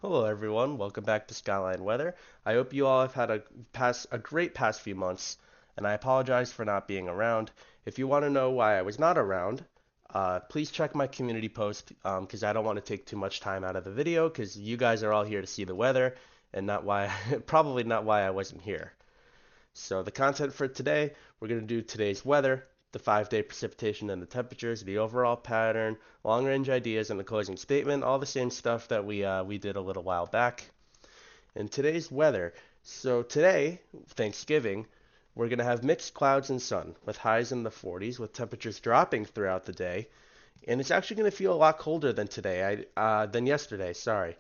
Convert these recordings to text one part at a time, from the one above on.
Hello everyone, welcome back to Skyline Weather. I hope you all have had a great past few months, and I apologize for not being around. If you want to know why I was not around, please check my community post because I don't want to take too much time out of the video because you guys are all here to see the weather and not why probably not why I wasn't here. So the content for today, we're going to do today's weather, the 5-day precipitation and the temperatures, the overall pattern, long-range ideas, and the closing statement, all the same stuff that we did a little while back. And today's weather, so today, Thanksgiving, we're going to have mixed clouds and sun with highs in the 40s with temperatures dropping throughout the day. And it's actually going to feel a lot colder than yesterday, sorry.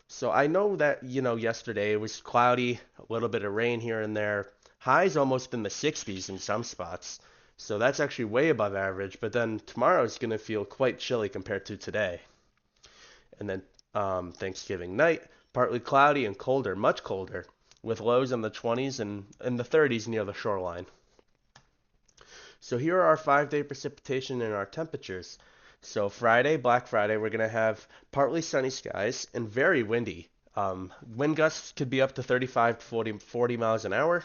So I know that, yesterday it was cloudy, a little bit of rain here and there. Highs almost in the 60s in some spots. So that's actually way above average. But then tomorrow is going to feel quite chilly compared to today. And then Thanksgiving night, partly cloudy and colder, much colder, with lows in the 20s and in the 30s near the shoreline. So here are our 5-day precipitation and our temperatures. So Friday, Black Friday, we're going to have partly sunny skies and very windy. Wind gusts could be up to 35 to 40 miles an hour.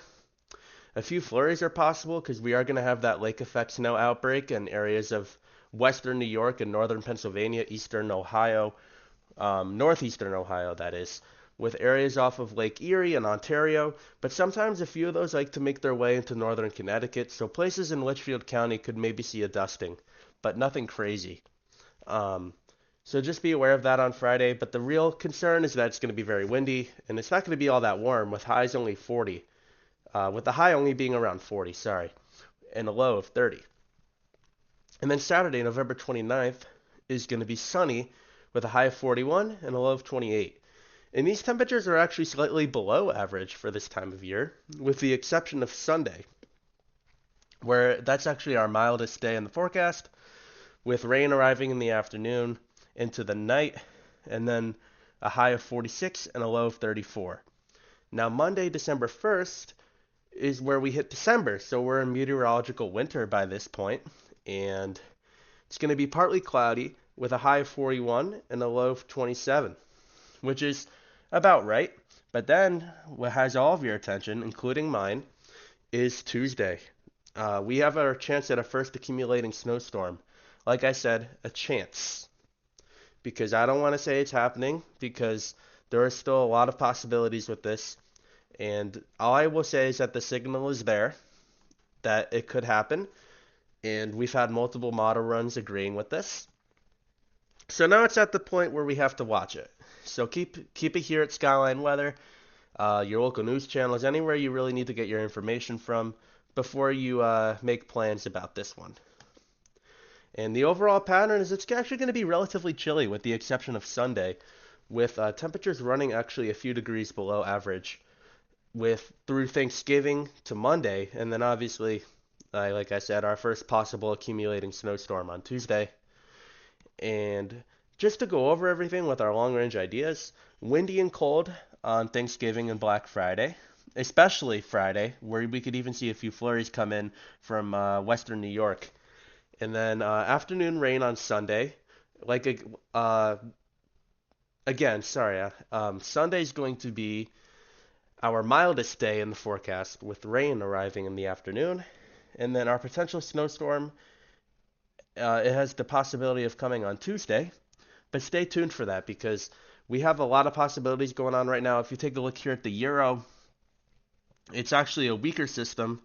A few flurries are possible because we are going to have that lake effect snow outbreak in areas of western New York and northern Pennsylvania, eastern Ohio, northeastern Ohio, that is, with areas off of Lake Erie and Ontario, but sometimes a few of those like to make their way into northern Connecticut, so places in Litchfield County could maybe see a dusting, but nothing crazy. Um, so just be aware of that on Friday, but the real concern is that it's going to be very windy, and it's not going to be all that warm, with highs only 40, with the high only being around 40, sorry, and a low of 30. And then Saturday, November 29th, is going to be sunny with a high of 41 and a low of 28. And these temperatures are actually slightly below average for this time of year, with the exception of Sunday, where that's actually our mildest day in the forecast, with rain arriving in the afternoon into the night, and then a high of 46 and a low of 34. Now, Monday, December 1st, is where we hit December, so we're in meteorological winter by this point, and it's going to be partly cloudy with a high of 41 and a low of 27, which is about right. But then what has all of your attention, including mine, is Tuesday. We have our chance at a first accumulating snowstorm. Like I said, a chance. Because I don't want to say it's happening, because there are still a lot of possibilities with this. And all I will say is that the signal is there, that it could happen. And we've had multiple model runs agreeing with this. So now it's at the point where we have to watch it. So keep it here at Skyline Weather. Your local news channels, anywhere you really need to get your information from before you make plans about this one. And the overall pattern is it's actually going to be relatively chilly with the exception of Sunday, with temperatures running actually a few degrees below average with through Thanksgiving to Monday, and then obviously, like I said, our first possible accumulating snowstorm on Tuesday. And just to go over everything with our long range ideas, windy and cold on Thanksgiving and Black Friday, especially Friday, where we could even see a few flurries come in from western New York. And then afternoon rain on Sunday. Like uh, again, sorry, Sunday's going to be our mildest day in the forecast with rain arriving in the afternoon. And then our potential snowstorm, it has the possibility of coming on Tuesday. But stay tuned for that because we have a lot of possibilities going on right now. If you take a look here at the Euro, it's actually a weaker system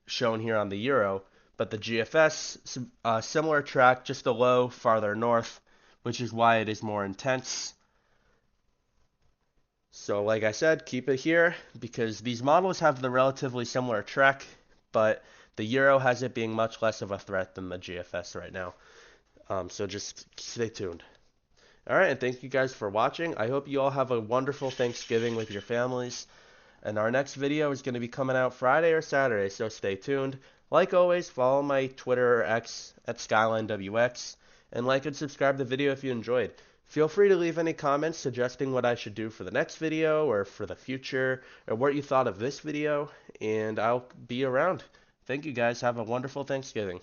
shown here on the Euro, but the GFS, similar track, just a low farther north, which is why it is more intense. So like I said, keep it here because these models have the relatively similar track, but the Euro has it being much less of a threat than the GFS right now. So just stay tuned. All right, and thank you guys for watching. I hope you all have a wonderful Thanksgiving with your families. And our next video is going to be coming out Friday or Saturday, so stay tuned. Like always, follow my Twitter or X at SkylineWX, and like and subscribe to the video if you enjoyed. Feel free to leave any comments suggesting what I should do for the next video or for the future, or what you thought of this video, and I'll be around. Thank you guys. Have a wonderful Thanksgiving.